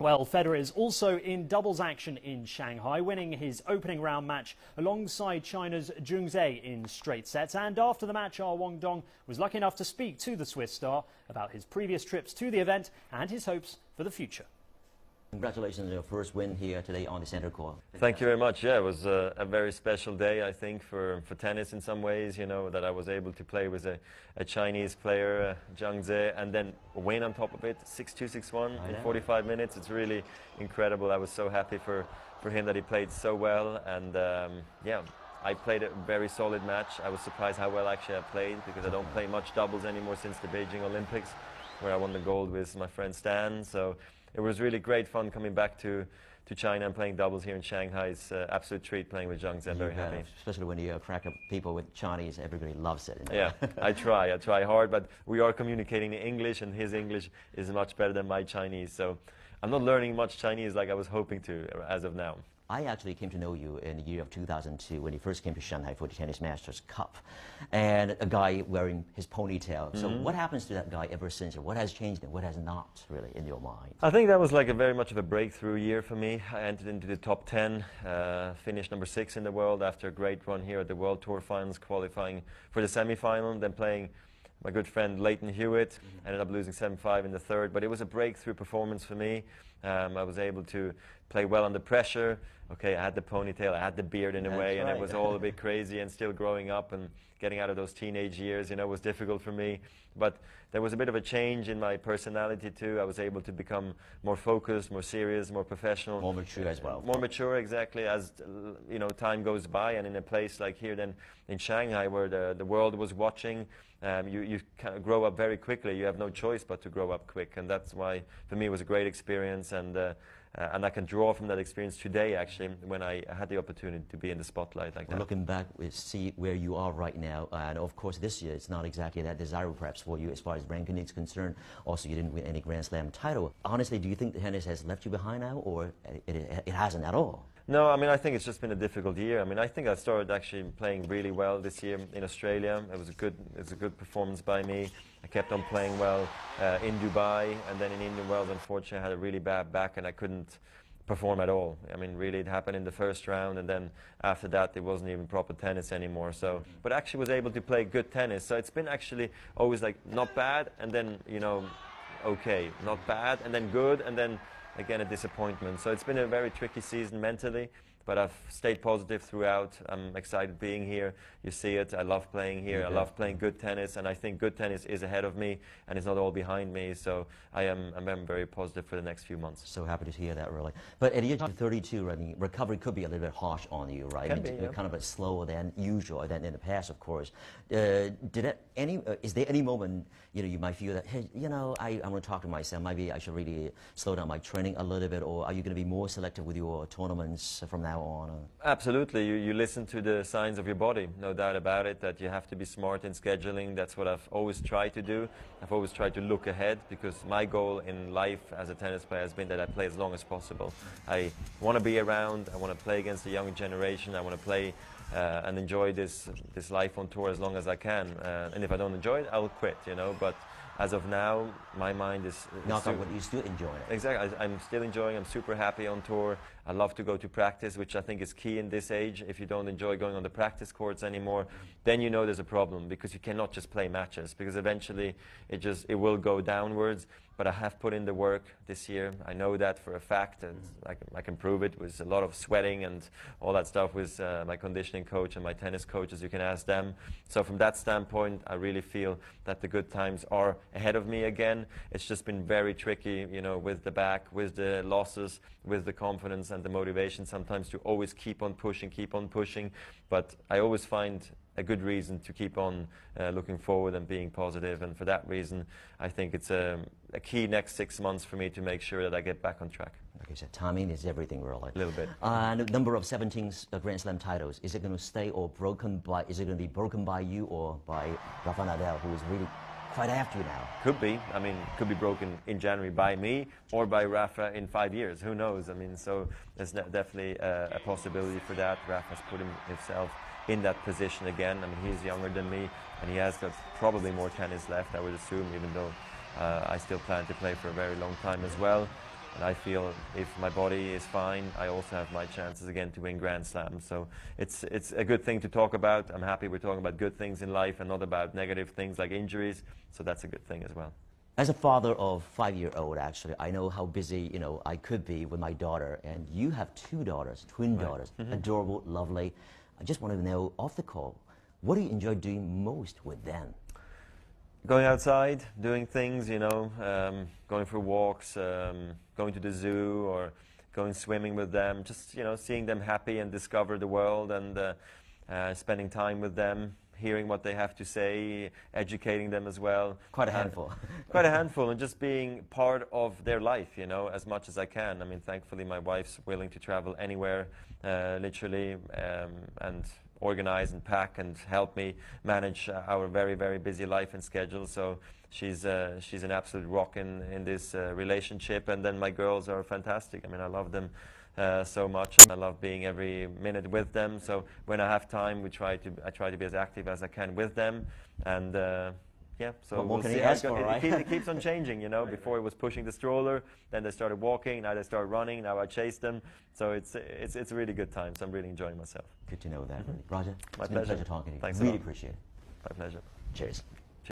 Well, Federer is also in doubles action in Shanghai, winning his opening round match alongside China's Zheng Zhe in straight sets. And after the match, our Wang Dong was lucky enough to speak to the Swiss star about his previous trips to the event and his hopes for the future. Congratulations on your first win here today on the center court. Thank you very much. Yeah, it was a very special day, I think, for tennis in some ways, you know, that I was able to play with a Chinese player, Zheng Zhe, and then win on top of it, 6-2, 6-1 in 45 minutes. It's really incredible. I was so happy for him that he played so well, and yeah, I played a very solid match. I was surprised how well actually I played, because I don't play much doubles anymore since the Beijing Olympics, where I won the gold with my friend Stan. So it was really great fun coming back to China and playing doubles here in Shanghai. It's an absolute treat playing with Zheng Zhe. I'm very happy. Especially when you crack up people with Chinese, everybody loves it. You know? Yeah, I try hard, but we are communicating in English, and his English is much better than my Chinese. So I'm not learning much Chinese like I was hoping to as of now. I actually came to know you in the year of 2002 when you first came to Shanghai for the Tennis Masters Cup, and a guy wearing his ponytail. So what happens to that guy ever since, or what has changed and what has not really in your mind? I think that was like a very much of a breakthrough year for me. I entered into the top 10, finished number 6 in the world after a great run here at the World Tour Finals, qualifying for the semi-final, then playing my good friend Leighton Hewitt. Ended up losing 7-5 in the third, but it was a breakthrough performance for me. I was able to play well under pressure. Okay, I had the ponytail, I had the beard in a way, and it was all a bit crazy, and still growing up and getting out of those teenage years, you know, was difficult for me. But there was a bit of a change in my personality too. I was able to become more focused, more serious, more professional. More mature as well. More mature, exactly, as you know, time goes by, and in a place like here then in Shanghai, where the world was watching, you kind of grow up very quickly. You have no choice but to grow up quick, and that's why for me it was a great experience, and I can draw from that experience today, actually, when I had the opportunity to be in the spotlight like that. Looking back, we see where you are right now, and of course this year it's not exactly that desirable perhaps for you as far as ranking is concerned. Also, you didn't win any Grand Slam title. Honestly, do you think the tennis has left you behind now, or it hasn't at all? No, I mean, I think it's just been a difficult year. I mean, I think I started actually playing really well this year in Australia. It was a good performance by me. I kept on playing well in Dubai, and then in Indian Wells, unfortunately, I had a really bad back and I couldn't perform at all. I mean, really, it happened in the first round, and then after that, it wasn't even proper tennis anymore. So, but actually was able to play good tennis. So it's been actually always like not bad, and then, you know, okay, not bad, and then good, and then again a disappointment. So it's been a very tricky season mentally, but I've stayed positive throughout. I'm excited being here. You see it. I love playing here. I love playing good tennis, and I think good tennis is ahead of me, and it's not all behind me. So I'm very positive for the next few months. So happy to hear that, really. But at the age of 32, I mean, recovery could be a little bit harsh on you, right? Can be, yeah. Kind of slower than usual than in the past, of course. Is there any moment, you know, you might feel that, hey, you know, I want to talk to myself. Maybe I should really slow down my training a little bit, or are you going to be more selective with your tournaments from now on? Absolutely. You listen to the signs of your body, no doubt about it, that you have to be smart in scheduling. That's what I've always tried to do. I've always tried to look ahead, because my goal in life as a tennis player has been that I play as long as possible. I want to be around. I want to play against the younger generation. I want to play and enjoy this life on tour as long as I can. And if I don't enjoy it, I'll quit, you know. But as of now, my mind is not what you still enjoy it. Exactly. I'm still enjoying. I'm super happy on tour. I love to go to practice, which I think is key in this age. If you don't enjoy going on the practice courts anymore, then you know there's a problem, because you cannot just play matches, because eventually it will go downwards. But I have put in the work this year. I know that for a fact, and I can prove it with a lot of sweating and all that stuff with my conditioning coach and my tennis coaches. You can ask them. So from that standpoint, I really feel that the good times are ahead of me again. It's just been very tricky, you know, with the back, with the losses, with the confidence and the motivation sometimes to always keep on pushing. But I always find a good reason to keep on looking forward and being positive, and for that reason I think it's a key next 6 months for me to make sure that I get back on track. Like you said, timing is everything, really. A little bit. And number of 17 Grand Slam titles, is it going to stay or broken by, is it going to be broken by you or by Rafa Nadal, who is really quite after you now? Could be. I mean, could be broken in January by me or by Rafa in 5 years. Who knows? I mean, so there's definitely a possibility for that. Rafa's put himself in that position again. I mean, he's younger than me, and he has got probably more tennis left, I would assume, even though I still plan to play for a very long time as well. And I feel if my body is fine, I also have my chances again to win Grand Slams. So it's a good thing to talk about. I'm happy we're talking about good things in life and not about negative things like injuries. So that's a good thing as well. As a father of 5-year-old, actually, I know how busy, I could be with my daughter. And you have 2 daughters, twin daughters, adorable, lovely. I just wanted to know, off the call, what do you enjoy doing most with them? Going outside, doing things, going for walks, going to the zoo or going swimming with them, just, seeing them happy and discover the world and spending time with them, hearing what they have to say, educating them as well. Quite a handful. Quite a handful, and just being part of their life, as much as I can. I mean, thankfully my wife's willing to travel anywhere, literally, and organize and pack and help me manage our very, very busy life and schedule. So she's an absolute rock in this relationship. And then my girls are fantastic. I mean, I love them so much, and I love being every minute with them. So when I have time, I try to be as active as I can with them. And yeah, so what more we'll can see you how ask for, right? it keeps on changing, Before it was pushing the stroller, then they started walking, now they start running, now I chase them. So it's a really good time. So I'm really enjoying myself. Good to know that. Roger, My it's been a pleasure. pleasure talking to you. Thanks a Really lot. appreciate it. My pleasure. Cheers.